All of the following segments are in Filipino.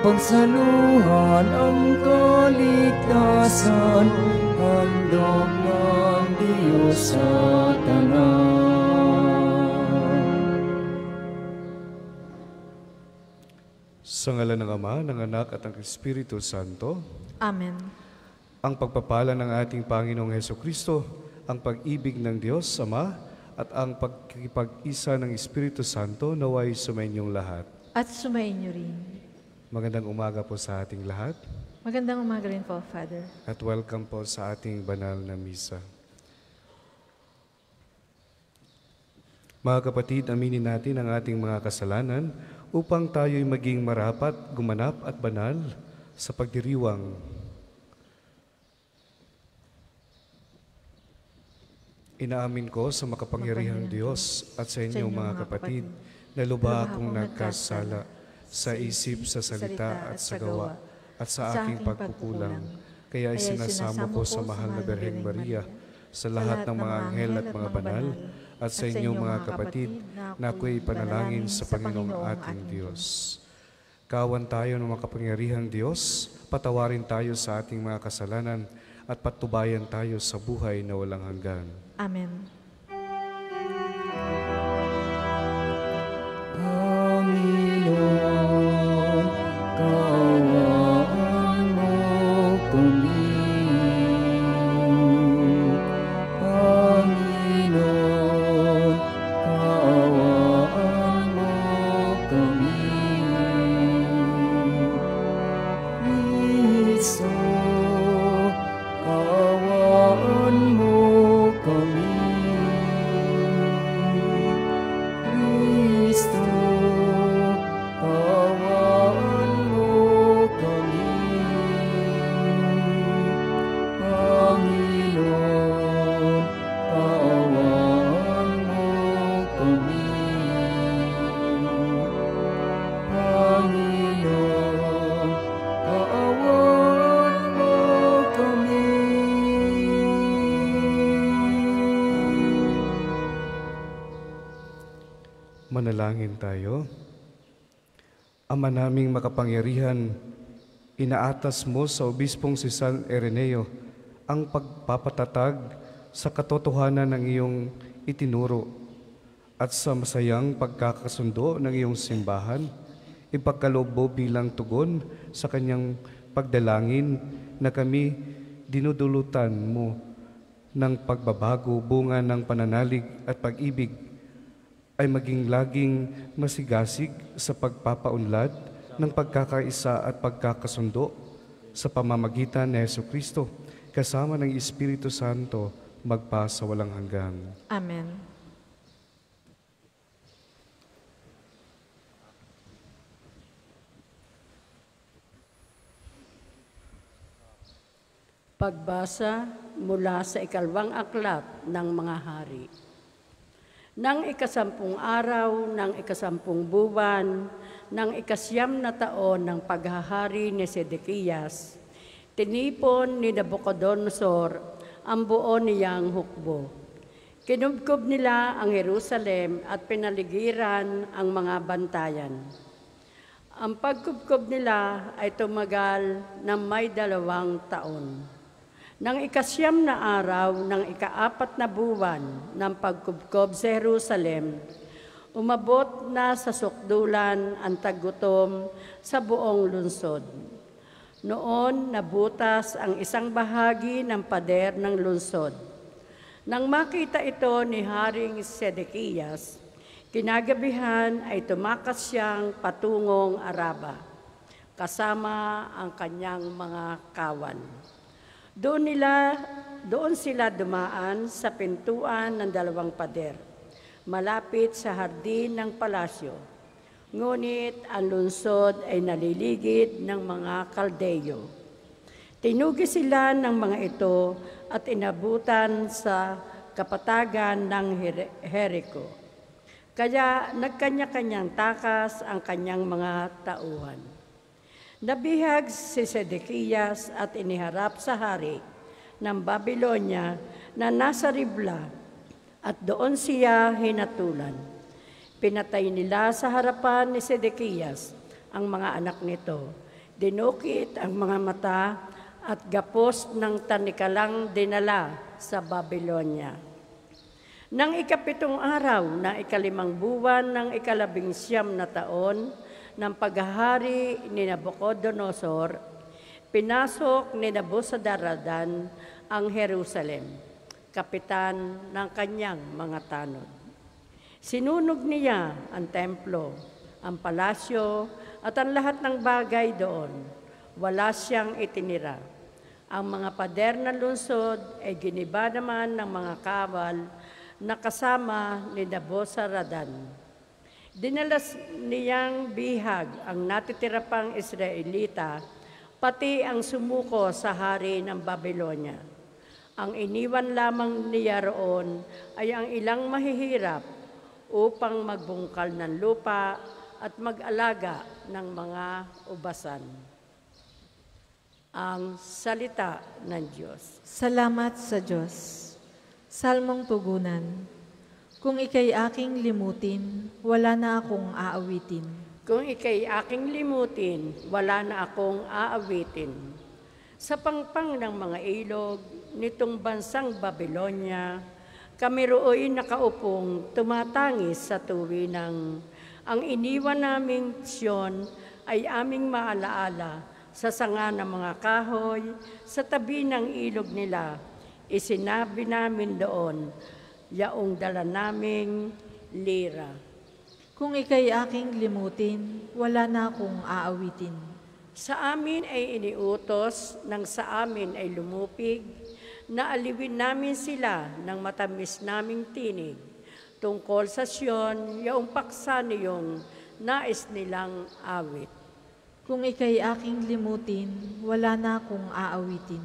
Pagsaluhan ang kaligtasan, handog ng Diyos sa tanan. Sa ngalan ng Ama, ng Anak at ng Espiritu Santo. Amen. Ang pagpapala ng ating Panginoong Hesukristo, ang pag-ibig ng Diyos Ama, at ang pagkikipag-isa ng Espiritu Santo naway sumainyong lahat. At sumainyo rin. Magandang umaga po sa ating lahat. Magandang umaga rin po, Father. At welcome po sa ating banal na misa. Mga kapatid, aminin natin ang ating mga kasalanan upang tayo'y maging marapat, gumanap at banal sa pagdiriwang. Inaamin ko sa makapangyarihang Diyos at sa inyong mga kapatid na lubha akong nagkasala sa isip, sa salita at sa gawa at sa aking pagkukulang. Kaya isinasamo ko sa mahal na Birheng Maria, sa lahat ng mga anghel at mga banal, at sa inyong mga kapatid na ako'y panalangin sa Panginoong ating Diyos. Kawan tayo ng makapangyarihang Diyos, patawarin tayo sa ating mga kasalanan at patubayan tayo sa buhay na walang hanggan. Amen. Panginoon, kaawaan mo kami. Panginoon, kaawaan mo kami. Kristo, kaawaan mo kami. Kristo, kaawaan mo kami. Panginoon, kaawaan mo kami. Panginoon, kaawaan mo kami. Manalangin tayo. Ama naming makapangyarihan, inaatas mo sa obispong si San Ireneo ang pagpapatatag sa katotohanan ng iyong itinuro at sa masayang pagkakasundo ng iyong simbahan, ipagkaloob mo bilang tugon sa kanyang pagdalangin na kami dinudulutan mo ng pagbabago, bunga ng pananalig at pag-ibig ay maging laging masigasig sa pagpapaunlad ng pagkakaisa at pagkakasundo sa pamamagitan ni Hesukristo kasama ng Espiritu Santo magpa sa walang hanggan. Amen. Pagbasa mula sa ikalawang aklat ng mga hari. Nang ikasampung araw, ng ikasampung buwan, ng ikasyam na taon ng paghahari ni Sedekias, tinipon ni Nabucodonosor ang buo niyang hukbo. Kinubkob nila ang Jerusalem at pinaligiran ang mga bantayan. Ang pagkubkob nila ay tumagal ng may 2 taon. Nang ikasyam na araw ng ikaapat na buwan ng pagkubkob sa Jerusalem, umabot na sa sukdulan ang taggutom sa buong lungsod. Noon nabutas ang isang bahagi ng pader ng lungsod. Nang makita ito ni Haring Sedekias, kinagabihan ay tumakas siyang patungong Araba, kasama ang kanyang mga kawan. Doon sila dumaan sa pintuan ng 2 pader, malapit sa hardin ng palasyo. Ngunit ang lungsod ay naliligid ng mga Kaldeyo. Tinugi sila ng mga ito at inabutan sa kapatagan ng Jericho. Kaya nagkanya-kanyang takas ang kanyang mga tauhan. Nabihag si Sedekias at iniharap sa hari ng Babylonia na nasa Ribla at doon siya hinatulan. Pinatay nila sa harapan ni Sedekias ang mga anak nito. Dinukit ang mga mata at gapos ng tanikalang dinala sa Babylonia. Nang ikapitong araw ng ikalimang buwan ng ikalabing-siyam na taon ng paghahari ni Nabucodonosor, pinasok ni Nebuzaradan ang Jerusalem, kapitan ng kanyang mga tanod. Sinunog niya ang templo, ang palasyo at ang lahat ng bagay doon. Wala siyang itinira. Ang mga pader ng lungsod ay giniba naman ng mga kawal na kasama ni Nebuzaradan. Dinala niyang bihag ang natitira pang Israelita, pati ang sumuko sa hari ng Babylonia. Ang iniwan lamang niya roon ay ang ilang mahihirap upang magbungkal ng lupa at mag-alaga ng mga ubasan. Ang salita ng Diyos. Salamat sa Diyos. Salmong tugunan. Kung ika'y aking limutin, wala na akong aawitin. Kung ika'y aking limutin, wala na akong aawitin. Sa pangpang ng mga ilog nitong bansang Babylonia, kami rooy nakaupong tumatangis sa tuwinang ang iniwan naming Siyon ay aming maalaala sa sanga ng mga kahoy, sa tabi ng ilog nila. Isinabi namin doon, yaong dala naming lira. Kung ika'y aking limutin, wala na akong aawitin. Sa amin ay iniutos, nang sa amin ay lumupig, na aliwin namin sila ng matamis naming tinig. Tungkol sa Siyon, yaong paksa niyong nais nilang awit. Kung ika'y aking limutin, wala na akong aawitin.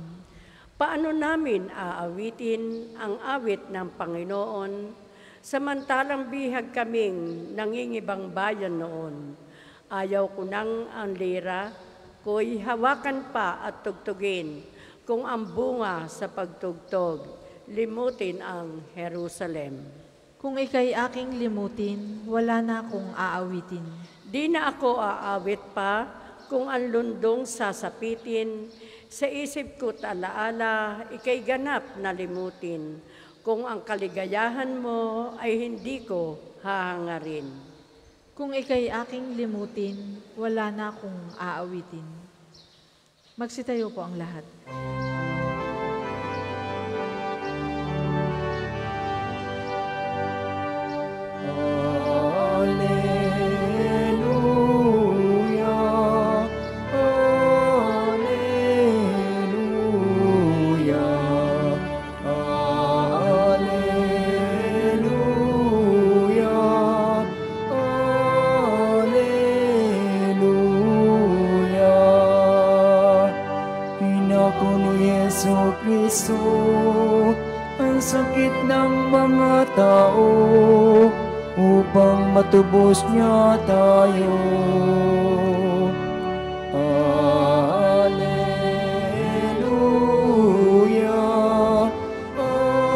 Paano namin aawitin ang awit ng Panginoon, samantalang bihag kaming nangingibang bayan noon? Ayaw ko nang ang lira, ko'y hawakan pa at tugtugin, kung ang bunga sa pagtugtog, limutin ang Jerusalem. Kung ika'y aking limutin, wala na akong aawitin. Di na ako aawit pa, kung ang lundong sasapitin, sa isip ko talaala, ika'y ganap na limutin. Kung ang kaligayahan mo ay hindi ko hahangarin. Kung ika'y aking limutin, wala na akong aawitin. Magsitayo po ang lahat. Kristo, ang sakit ng mga tao upang matubos niya tayo. Alleluia, Alleluia,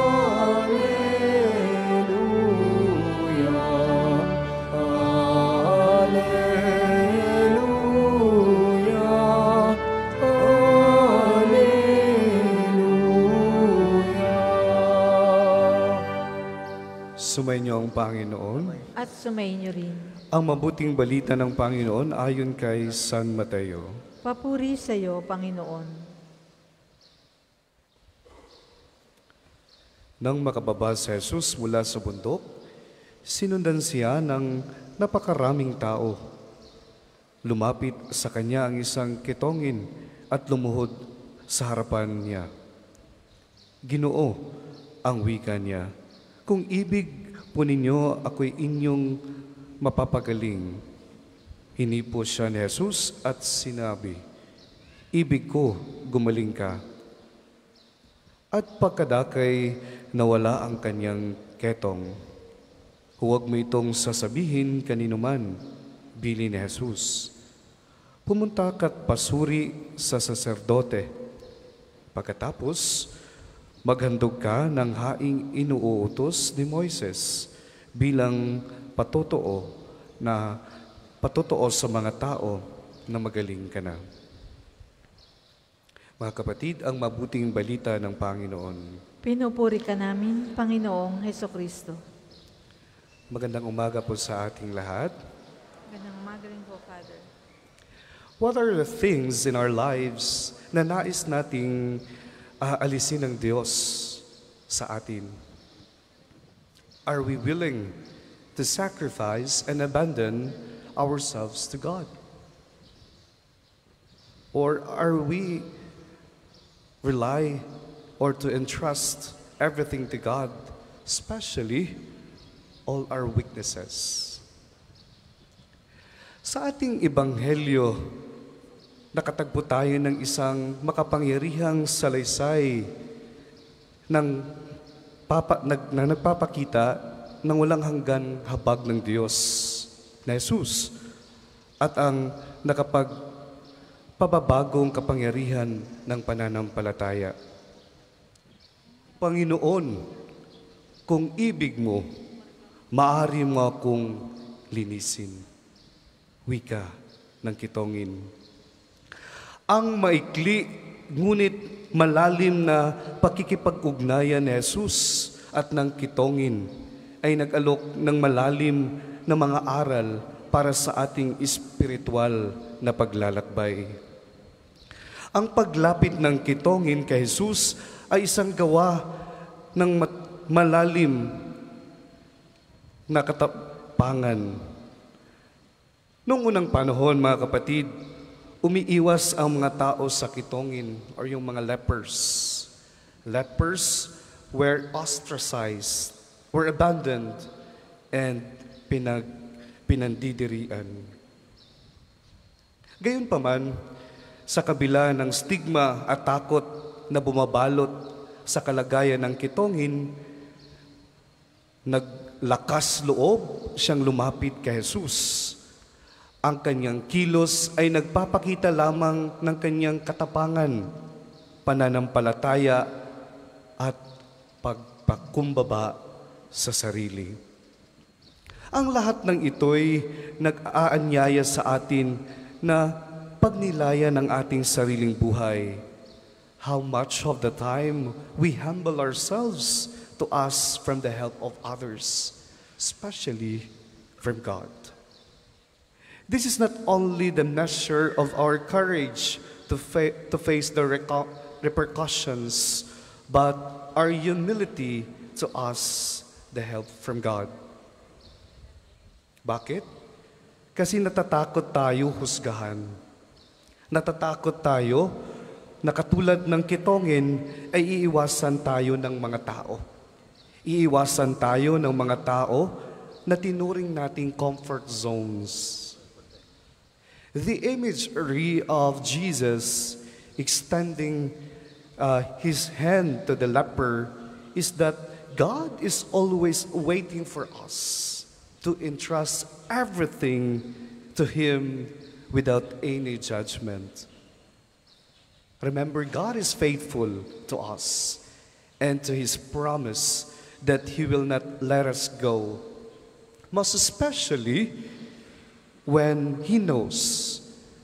Alleluia, Sumainyo ang Panginoon. At sumainyo rin. Ang mabuting balita ng Panginoon ayon kay San Mateo. Papuri sa iyo, Panginoon. Nang makababa si Jesus mula sa bundok, sinundan siya ng napakaraming tao. Lumapit sa kanya ang isang kitongin at lumuhod sa harapan niya. Ginoo, ang wika niya, kung ibig po ninyo, ako'y inyong mapapagaling. Hinipo siya ni Jesus at sinabi, ibig ko, gumaling ka. At pagkadakay, nawala ang kanyang ketong. Huwag mo itong sasabihin kanino man, bili ni Jesus. Pumunta ka't pasuri sa saserdote. Pagkatapos, maghandog ka ng haing inuutos ni Moises bilang patotoo sa mga tao na magaling ka na. Mga kapatid, ang mabuting balita ng Panginoon. Pinupuri ka namin, Panginoong Hesukristo. Magandang umaga po sa ating lahat. Magandang umaga rin po, Father. What are the things in our lives na nais nating alisin ng Diyos sa atin? Are we willing to sacrifice and abandon ourselves to God? Or are we rely or to entrust everything to God, especially all our weaknesses? Sa ating ebanghelyo, nakatagpo tayo ng isang makapangyarihang salaysay na nagpapakita ng walang hanggan habag ng Diyos na Jesus at ang nakapagpababagong kapangyarihan ng pananampalataya. Panginoon, kung ibig mo, maaari mo akong linisin. Wika ng Kitongin. Ang maikli, ngunit malalim na pakikipag-ugnayan ni Jesus at ng Kitongin ay nag-alok ng malalim na mga aral para sa ating espiritual na paglalakbay. Ang paglapit ng Kitongin kay Jesus ay isang gawa ng malalim na katapangan. Noong unang panahon, mga kapatid, umiiwas ang mga tao sa Kitongin or yung mga lepers. Lepers were ostracized, were abandoned, and pinandidirian. Gayunpaman, sa kabila ng stigma at takot na bumabalot sa kalagayan ng Kitongin, naglakas loob siyang lumapit kay Jesus. Ang kanyang kilos ay nagpapakita lamang ng kanyang katapangan, pananampalataya at pagpakumbaba sa sarili. Ang lahat ng ito'y nag-aanyaya sa atin na pagnilayan ng ating sariling buhay. How much of the time we humble ourselves to ask from the help of others, especially from God. This is not only the measure of our courage to face the repercussions, but our humility to ask the help from God. Bakit? Kasi natatakot tayo husgahan. Natatakot tayo na katulad ng Kitongin ay iiwasan tayo ng mga tao. Iiwasan tayo ng mga tao na tinuring nating comfort zones. The imagery of Jesus extending his hand to the leper is that God is always waiting for us to entrust everything to Him without any judgment. Remember, God is faithful to us and to His promise that He will not let us go, most especially when He knows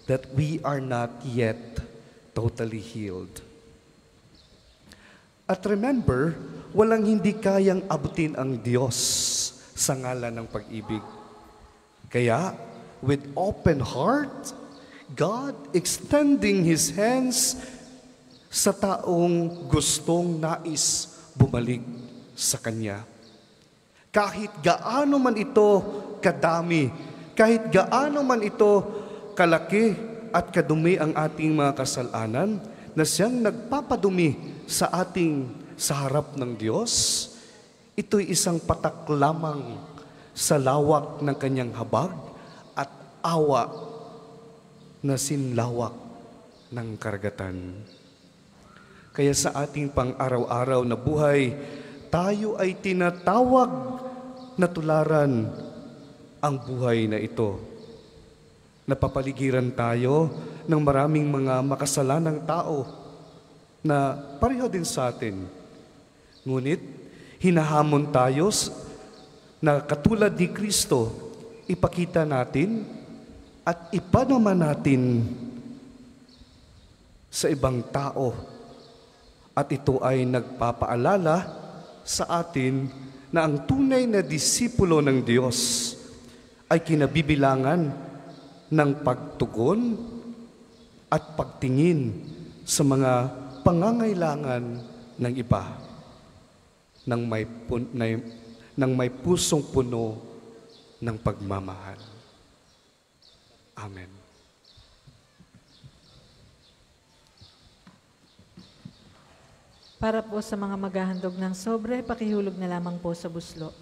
that we are not yet totally healed. At remember, walang hindi kayang abutin ang Diyos sa ngalan ng pag-ibig. Kaya, with open heart, God extending His hands sa taong gustong nais bumalik sa Kanya. Kahit gaano man ito kadami, kahit gaano man ito kalaki at kadumi ang ating mga kasalanan, na siyang nagpapadumi sa harap ng Diyos, ito'y isang patak lamang sa lawak ng kanyang habag at awa na sinlawak ng karagatan. Kaya sa ating pang-araw-araw na buhay, tayo ay tinatawag na tularan ang buhay na ito. Napapaligiran tayo ng maraming mga makasalanang tao na pareho din sa atin. Ngunit, hinahamon tayo na katulad ni Kristo, ipakita natin at ipanama natin sa ibang tao. At ito ay nagpapaalala sa atin na ang tunay na disipulo ng Diyos ay kinabibilangan ng pagtugon at pagtingin sa mga pangangailangan ng iba ng may pusong puno ng pagmamahal. Amen. Para po sa mga maghahandog ng sobre, pakihulog na lamang po sa buslo.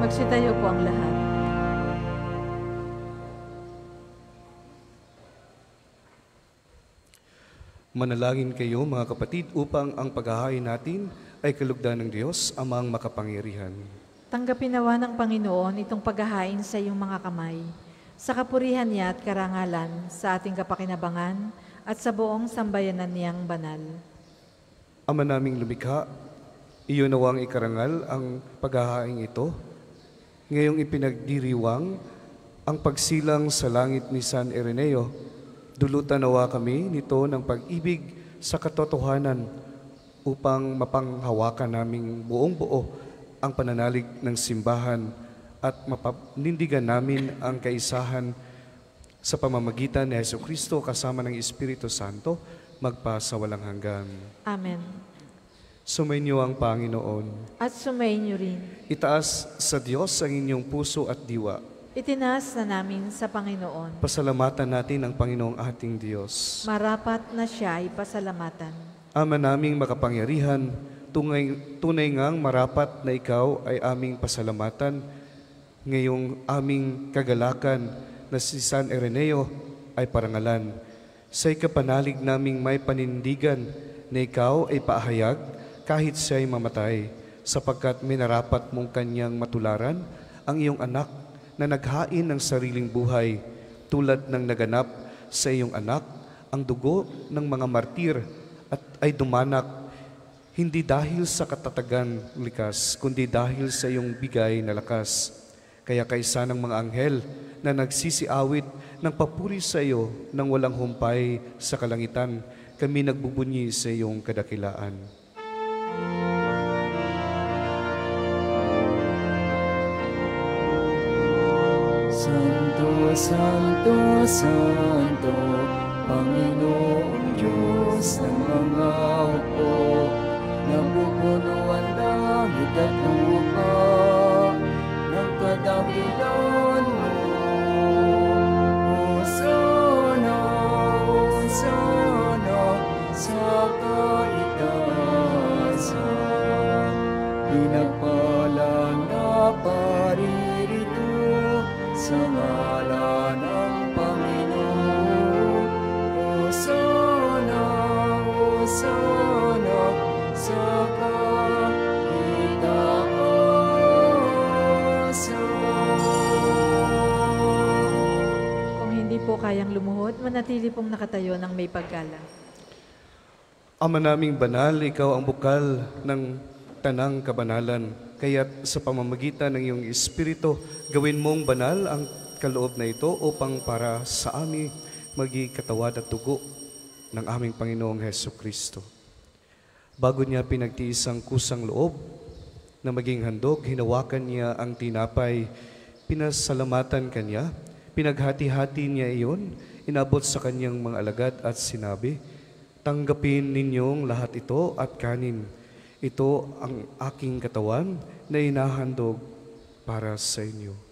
Magsitayo po ang lahat. Manalangin kayo mga kapatid upang ang paghahain natin ay kalugdan ng Diyos, Amang makapangyarihan. Tanggapin nawa ng Panginoon itong paghahain sa iyong mga kamay, sa kapurihan niya at karangalan, sa ating kapakinabangan at sa buong sambayanan niyang banal. Ama naming lumikha, iyo nawang ikarangal ang paghahain ito. Ngayong ipinagdiriwang ang pagsilang sa langit ni San Ireneo, dulutan nawa kami nito ng pag-ibig sa katotohanan upang mapanghawakan naming buong buo ang pananalig ng simbahan at mapanindigan namin ang kaisahan sa pamamagitan ni Jesucristo kasama ng Espiritu Santo magpasawalang hanggan. Amen. Sumainyo ang Panginoon. At sumainyo rin. Itaas sa Diyos ang inyong puso at diwa. Itinaas na namin sa Panginoon. Pasalamatan natin ang Panginoong ating Diyos. Marapat na siya ay pasalamatan. Ama naming makapangyarihan, tunay ngang marapat na ikaw ay aming pasalamatan. Ngayong aming kagalakan na si San Ireneo ay parangalan. Sa ikapanalig naming may panindigan na ikaw ay paahayag kahit siya'y mamatay, sapagkat minarapat mong kanyang matularan ang iyong anak na naghain ng sariling buhay, tulad ng naganap sa iyong anak ang dugo ng mga martir at ay dumanak, hindi dahil sa katatagan likas, kundi dahil sa iyong bigay na lakas. Kaya kaysa ng mga anghel na nagsisiawit ng papuri sa iyo nang walang humpay sa kalangitan, kami nagbubunyi sa iyong kadakilaan. Santo, Santo, Santo, Panginoong Diyos ng mga hukbo, nabubuno ang langit at lupa ng kadakilan mo. Hosana, Hosana, sa kaitaasan, pinagpalang na paririto sa ngalan ng Panginoon. Hosana, Hosana. ng lumuhod, manatili pong nakatayo ng may paggalang. Ama naming banal, ikaw ang bukal ng tanang kabanalan. Kaya't sa pamamagitan ng iyong Espiritu, gawin mong banal ang kaloob na ito upang para sa amin maging katawan at dugo ng aming Panginoong Heso Kristo. Bago niya pinagtiis ang kusang loob na maging handog, hinawakan niya ang tinapay, pinasalamatan kanya, pinaghati-hati niya iyon, inabot sa kanyang mga alagad at sinabi, "Tanggapin ninyong lahat ito at kanin. Ito ang aking katawan na inahandog para sa inyo."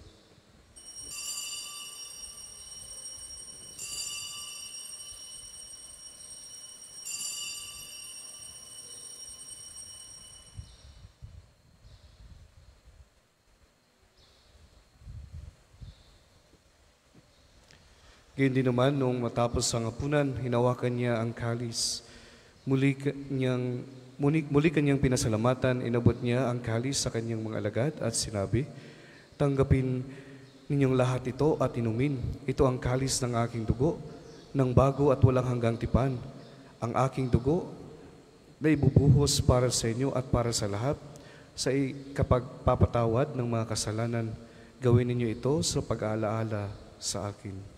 Gayun din naman, nung matapos ang hapunan, hinawakan niya ang kalis. Muli kanyang pinasalamatan, inabot niya ang kalis sa kanyang mga alagad at sinabi, "Tanggapin ninyong lahat ito at inumin. Ito ang kalis ng aking dugo, ng bago at walang hanggang tipan. Ang aking dugo na ibubuhos para sa inyo at para sa lahat, sa ikapagpapatawad ng mga kasalanan. Gawin ninyo ito sa pag-aalaala sa akin."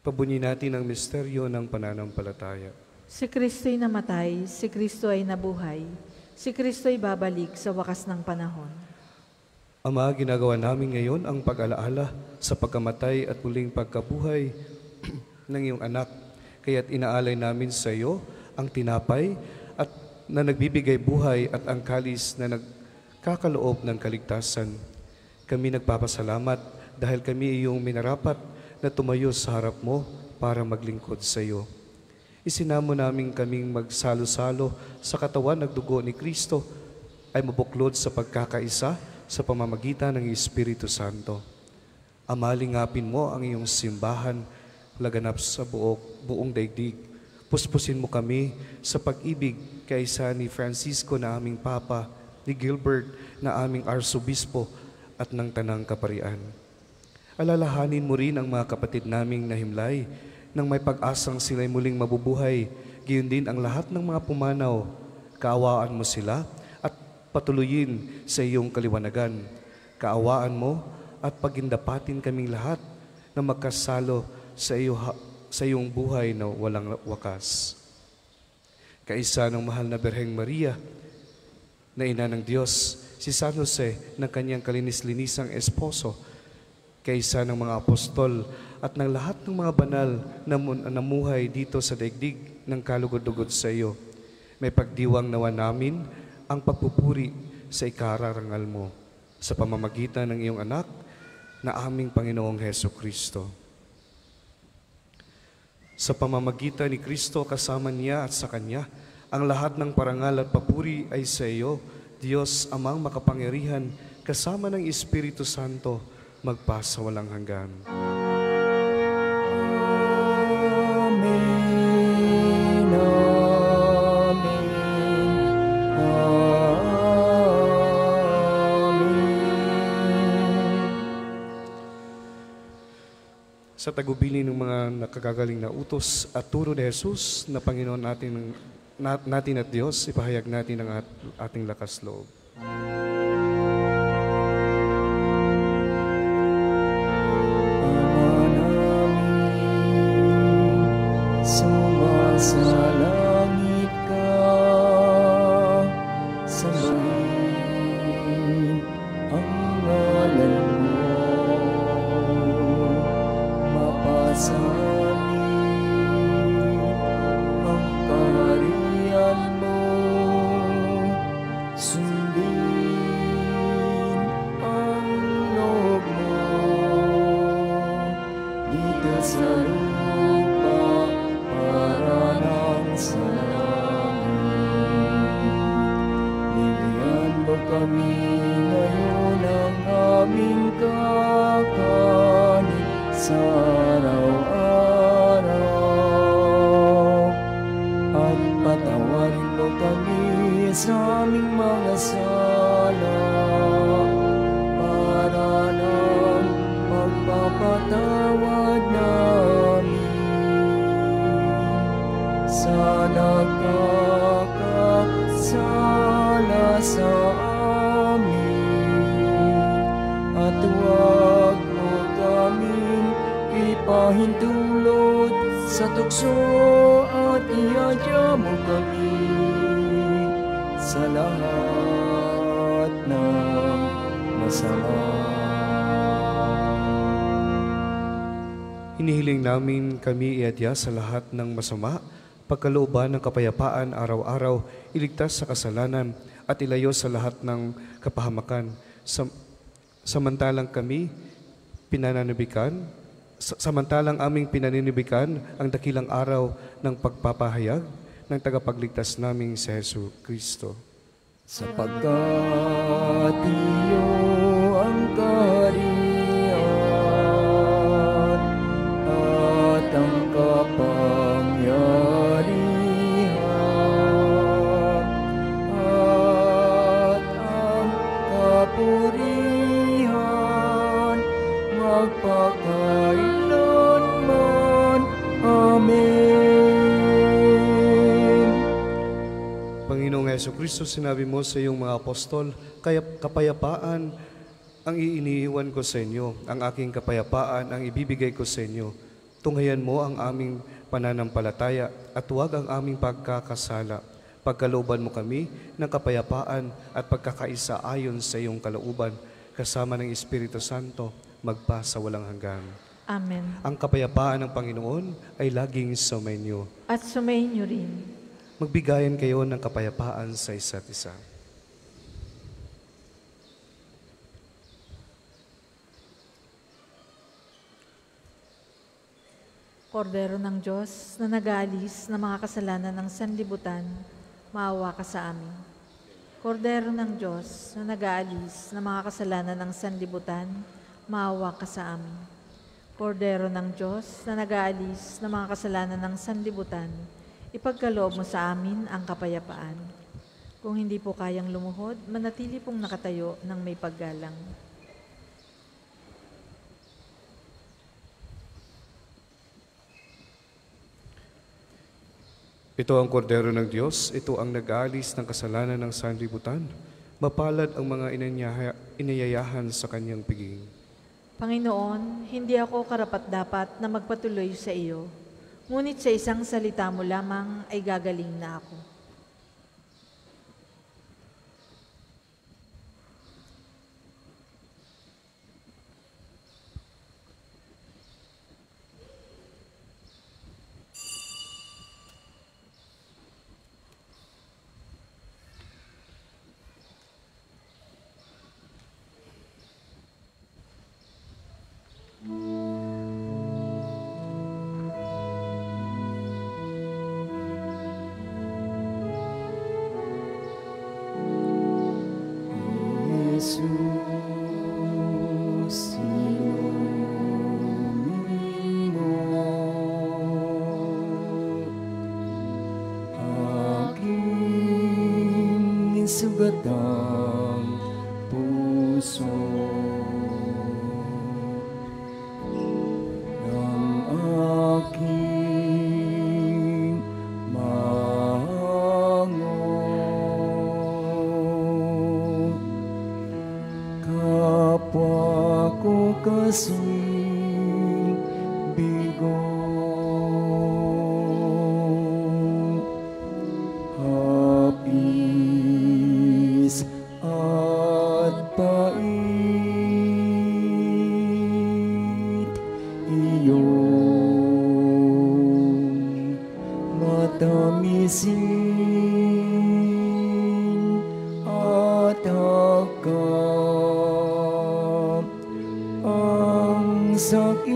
Pabunyin natin ang misteryo ng pananampalataya. Si Kristo'y namatay, si Kristo ay nabuhay, si Kristo'y babalik sa wakas ng panahon. Ama, ginagawa namin ngayon ang pag-alaala sa pagkamatay at muling pagkabuhay ng iyong anak. Kaya't inaalay namin sa iyo ang tinapay at na nagbibigay buhay at ang kalis na nagkakaloob ng kaligtasan. Kami nagpapasalamat dahil kami iyong minarapat na tumayo sa harap mo para maglingkod sa iyo. Isinamo namin kaming magsalo-salo sa katawan ng dugo ni Kristo ay mabuklod sa pagkakaisa sa pamamagitan ng Espiritu Santo. Amalingapin mo ang iyong simbahan laganap sa buong daigdig. Puspusin mo kami sa pag-ibig kaisa ni Francisco na aming Papa, ni Gilbert na aming Arsobispo at ng Tanang Kaparian. Alalahanin mo rin ang mga kapatid naming nahimlay nang may pag-asang sila'y muling mabubuhay. Gayon din ang lahat ng mga pumanaw. Kaawaan mo sila at patuloyin sa iyong kaliwanagan. Kaawaan mo at pagindapatin kaming lahat na magkasalo sa iyong buhay na walang wakas. Kaisa ng mahal na Birheng Maria, na ina ng Diyos, si San Jose ng kanyang kalinis-linisang esposo, kaisa ng mga apostol at ng lahat ng mga banal na namuhay dito sa daigdig ng kalugod-lugod sa iyo. May pagdiwang nawa namin ang pagpupuri sa ikararangal mo sa pamamagitan ng iyong anak na aming Panginoong Heso Kristo. Sa pamamagitan ni Kristo kasama niya at sa Kanya, ang lahat ng parangal at papuri ay sa iyo, Diyos Amang makapangyarihan, kasama ng Espiritu Santo, magpasa walang hanggan. Amen, amen, amen. Sa tagubilin ng mga nakagagaling na utos at turo ni Jesus na Panginoon natin at Diyos, ipahayag natin ang ating lakas loob. Sa langit ka, sambahin ang ngalan mo, mapasanin ang kaharian mo, sundin ang loob mo, dito sa lupa para ng sa langit. Bigyan mo kami ngayon ang aming kakanin sa araw-araw. At patawarin mo kami sa aming mga sala, para ng pagpapatawad namin sa nagkakasala sa amin. At huwag mo kaming ipahintulot sa tukso, at iadya mo kami sa lahat ng masama. Hinihiling namin kami iadya sa lahat ng masama, pagkalooban ng kapayapaan araw-araw, iligtas sa kasalanan at ilayo sa lahat ng kapahamakan. Samantalang aming pinaninibikan ang dakilang araw ng pagpapahayag ng tagapagligtas naming si Hesu Kristo. Sapagkat iyo ang kaharian at ang kapangyarihan at ang kapurihan magpakailanman. Amen. Panginoong Hesu Kristo, sinabi mo sa iyong mga apostol, kaya kapayapaan ang iiniwan ko sa inyo, ang aking kapayapaan ang ibibigay ko sa inyo. Tunghayan mo ang aming pananampalataya at huwag ang aming pagkakasala. Pagkalooban mo kami ng kapayapaan at pagkakaisa ayon sa iyong kalooban, kasama ng Espiritu Santo, magpa sa walang hanggan. Amen. Ang kapayapaan ng Panginoon ay laging sumainyo. At sumayin niyo rin. Magbigayan kayo ng kapayapaan sa isa't isa. Kordero ng Diyos na nag-aalis ng mga kasalanan ng sanlibutan, maawa ka sa amin. Kordero ng Diyos na nag-aalis ng mga kasalanan ng sanlibutan, maawa ka sa amin. Kordero ng Diyos na nag-aalis ng mga kasalanan ng sanlibutan, ipagkaloob mo sa amin ang kapayapaan. Kung hindi po kayang lumuhod, manatili pong nakatayo ng may paggalang. Ito ang kordero ng Diyos, ito ang nag-aalis ng kasalanan ng sanlibutan. Mapalad ang mga inayayahan sa kanyang piging. Panginoon, hindi ako karapat-dapat na magpatuloy sa iyo, ngunit sa isang salita mo lamang ay gagaling na ako. Jesus, inumin mo aking sugatang puso ng aking kapwa ko kasing bigo, hapis at pait, iyong matamisin at hagkam ang sakit,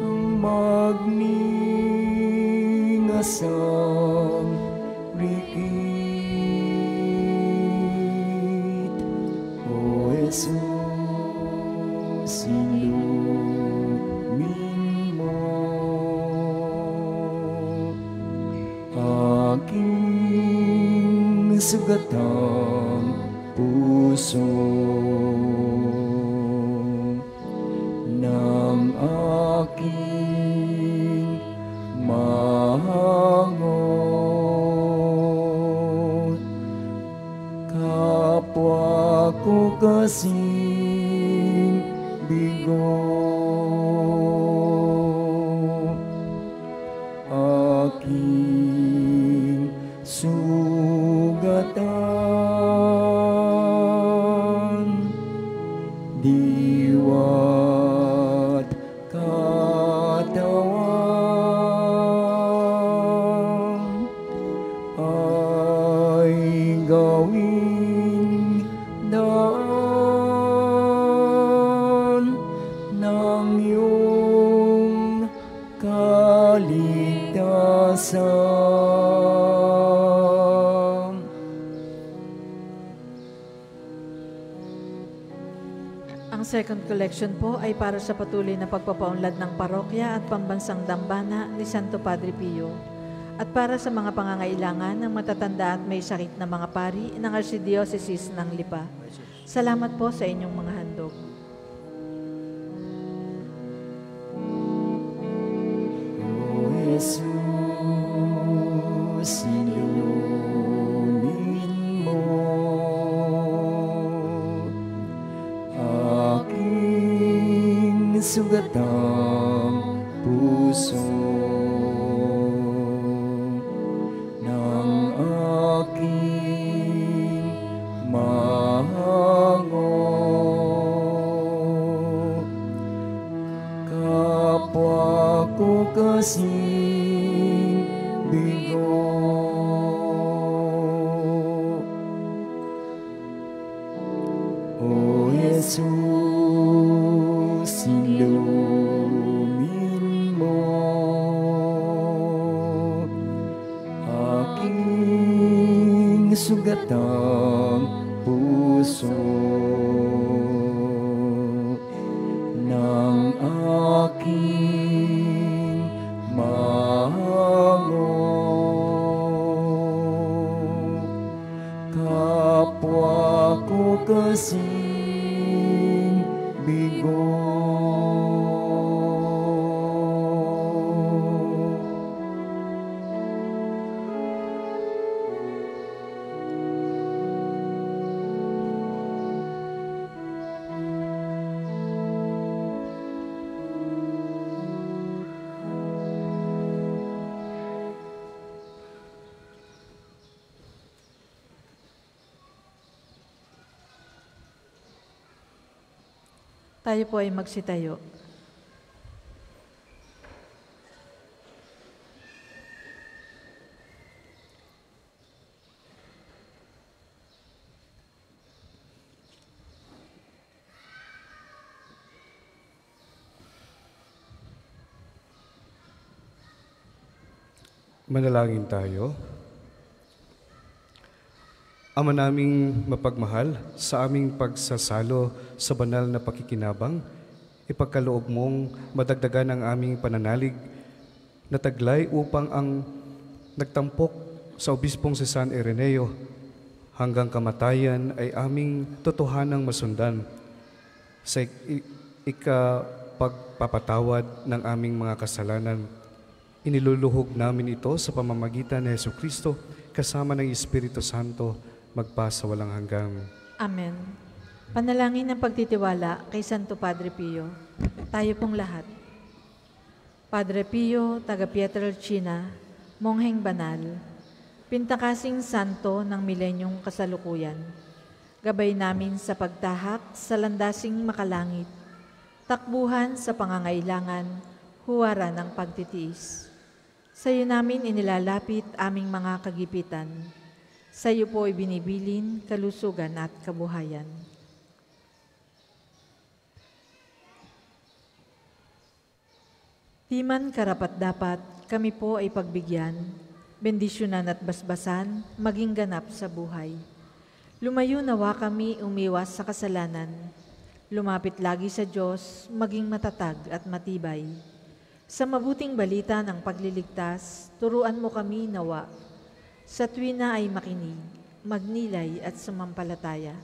ang magningasang rikit. O Jesus, sinumin mo aking sugatang puso ng aking mahangot. Kapwa ko kasing bigo, aking sugatan, diwa't katawan ay gawing daan ng iyong kaligtasan. Ang second collection po ay para sa patuloy na pagpapaunlad ng parokya at pambansang dambana ni Santo Padre Pio at para sa mga pangangailangan ng matatanda at may sakit na mga pari ng Archdiocese ng Lipa. Salamat po sa inyong mga handog. O Jesus, inumin mo aking sugatang puso ng aking mahangot. Kapwa ko kasing bigo, O Jesus, inumin mo aking sugatang puso ng aking mahangot. Kapwa ko kasing bigo, Tayo po ay magsitayo. Manalangin tayo. Ama naming mapagmahal, sa aming pagsasalo sa banal na pakikinabang, ipagkaloob mong madagdagan ang aming pananalig na taglay upang ang nagtampok sa obispong si San Ireneo hanggang kamatayan ay aming totohanang masundan sa ikapagpapatawad ng aming mga kasalanan. Iniluluhog namin ito sa pamamagitan ni Jesucristo kasama ng Espiritu Santo magpasa walang hanggang. Amen. Panalangin ng pagtitiwala kay Santo Padre Pio. Tayo pong lahat. Padre Pio, taga Pietrelcina, mongheng banal, pintakasing santo ng milenyong kasalukuyan. Gabay namin sa pagtahak sa landasing makalangit, takbuhan sa pangangailangan, huwaran ng pagtitiis. Sa iyo namin inilalapit aming mga kagipitan. Sa iyo po ibinibilin kalusugan at kabuhayan. Di man karapat-dapat, kami po ay pagbigyan, bendisyonan at basbasan, maging ganap sa buhay. Lumayo nawa kami umiwas sa kasalanan, Lumapit lagi sa Diyos, maging matatag at matibay. Sa mabuting balita ng pagliligtas, turuan mo kami nawa. Sa tuwina ay makinig, magnilay at sumampalataya.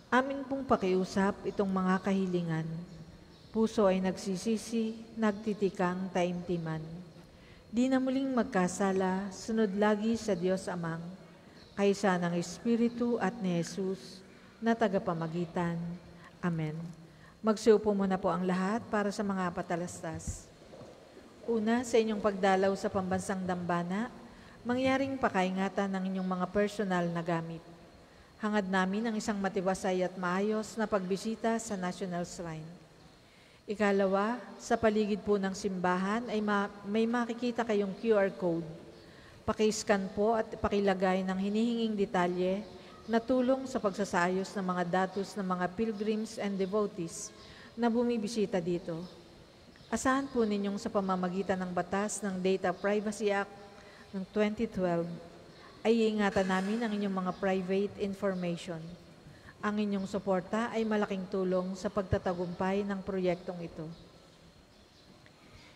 Amin pong pakiusap itong mga kahilingan. Puso ay nagsisisi, nagtitikang taimtiman. Di na muling magkasala, sunod lagi sa Diyos Amang, kaysa ng Espiritu at ni Jesus na tagapamagitan. Amen. Magsiupo muna po ang lahat para sa mga patalastas. Una, sa inyong pagdalaw sa pambansang dambana, mangyaring pakaingatan ng inyong mga personal na gamit. Hangad namin ang isang matiwasay at maayos na pagbisita sa National Shrine. Ikalawa, sa paligid po ng simbahan ay may makikita kayong QR code. Paki-scan po at pakilagay ng hinihinging detalye na tulong sa pagsasayos ng mga datos ng mga pilgrims and devotees na bumibisita dito. Asahan po ninyong sa pamamagitan ng batas ng Data Privacy Act ng 2012 ay iingatan namin ang inyong mga private information. Ang inyong suporta ay malaking tulong sa pagtatagumpay ng proyektong ito.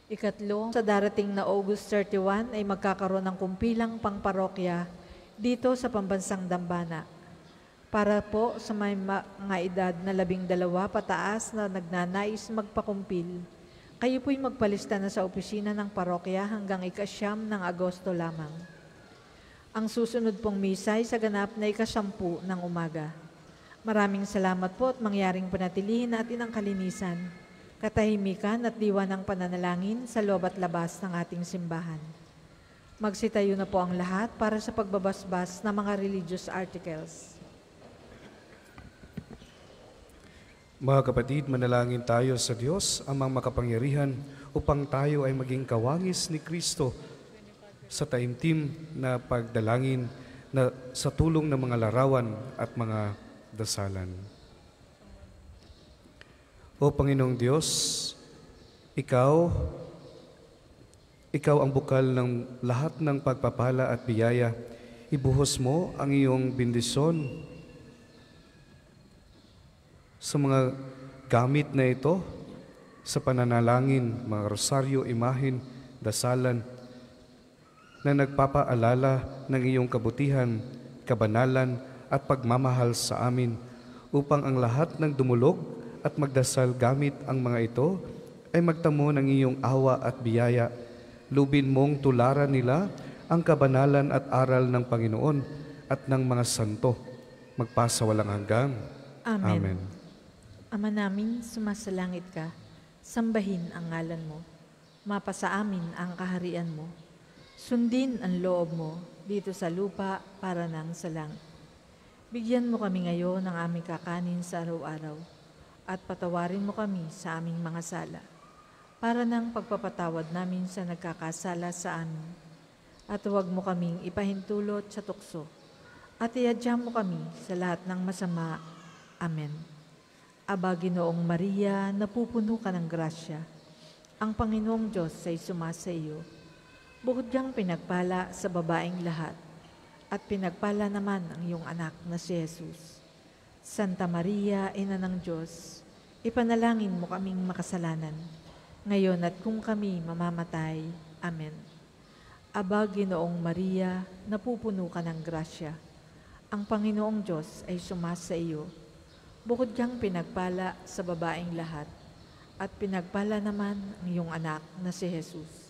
Ikatlo, sa darating na August 31 ay magkakaroon ng kumpilang pangparokya dito sa pambansang dambana. Para po sa may mga edad na 12 pataas na nagnanais magpakumpil, kayo po'y magpalista na sa opisina ng parokya hanggang ika-9 ng Agosto lamang. Ang susunod pong misa ay sa ganap na ika-10 ng umaga. Maraming salamat po at mangyaring panatilihin natin ang kalinisan, katahimikan at diwa ng pananalangin sa loob at labas ng ating simbahan. Magsitayo na po ang lahat para sa pagbabasbas ng mga religious articles. Mga kapatid, manalangin tayo sa Diyos, amang makapangyarihan, upang tayo ay maging kawangis ni Kristo sa taimtim na pagdalangin na sa tulong ng mga larawan at mga dasalan. O Panginoong Diyos, Ikaw ang bukal ng lahat ng pagpapala at biyaya. Ibuhos mo ang iyong bendisyon sa mga gamit na ito, sa pananalangin, mga rosaryo, imahin, dasalan, na nagpapaalala ng iyong kabutihan, kabanalan, at pagmamahal sa amin, upang ang lahat ng dumulog at magdasal gamit ang mga ito ay magtamo ng iyong awa at biyaya. Lubin mong tularan nila ang kabanalan at aral ng Panginoon at ng mga santo, magpasawalang hanggan. Amen. Amen. Ama namin, sumasalangit ka, sambahin ang ngalan mo. Mapasa amin ang kaharian mo. Sundin ang loob mo dito sa lupa para nang sa langit. Bigyan mo kami ngayon ng aming kakanin sa araw-araw at patawarin mo kami sa aming mga sala para nang pagpapatawad namin sa nagkakasala sa amin. At huwag mo kaming ipahintulot sa tukso at iadya mo kami sa lahat ng masama. Amen. Aba, Ginoong Maria, napupuno ka ng grasya. Ang Panginoong Diyos ay sumasa iyo. Bukod kang pinagpala sa babaeng lahat, at pinagpala naman ang iyong anak na si Jesus. Santa Maria, Ina ng Diyos, ipanalangin mo kaming makasalanan, ngayon at kung kami mamamatay. Amen. Aba, Ginoong Maria, napupuno ka ng grasya. Ang Panginoong Diyos ay sumasa iyo. Bukod kang pinagpala sa babaeng lahat, at pinagpala naman ang iyong anak na si Jesus.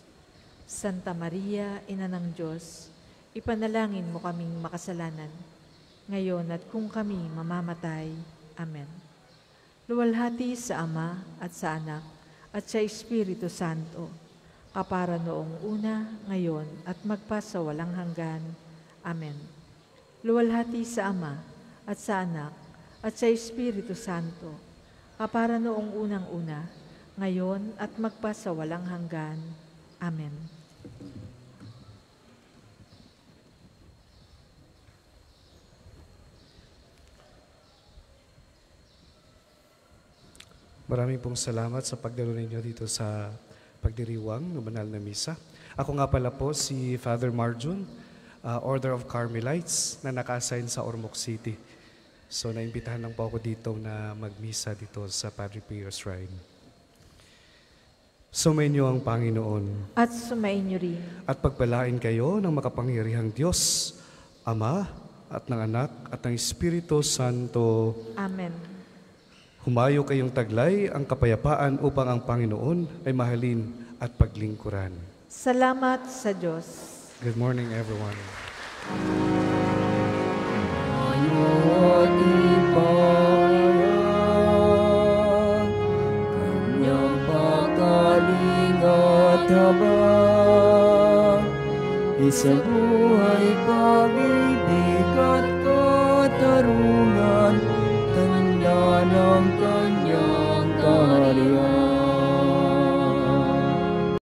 Santa Maria, Ina ng Diyos, ipanalangin mo kaming makasalanan, ngayon at kung kami mamamatay. Amen. Luwalhati sa Ama at sa Anak at sa Espiritu Santo, kapara noong una, ngayon at magpasawalang hanggan. Amen. Luwalhati sa Ama at sa Anak at sa Espiritu Santo, kapara noong unang-una, ngayon at magpasawalang hanggan. Amen. Maraming pong salamat sa pagdalo ninyo dito sa pagdiriwang ng banal na misa. Ako nga pala po si Father Marjun, Order of Carmelites, na naka-assign sa Ormoc City. So naimbitahan lang po ako dito na magmisa dito sa Padre Pio Shrine. Sumainyo ang Panginoon At sumainyo rin. at pagpalain kayo ng makapangyarihang Diyos, Ama at ng Anak at ng Espiritu Santo. Amen. Humayo kayong taglay ang kapayapaan upang ang Panginoon ay mahalin at paglingkuran. Salamat sa Diyos. Good morning, everyone. At ipahayag kanyang pagkaling at habag, isang buhay pag-ibig.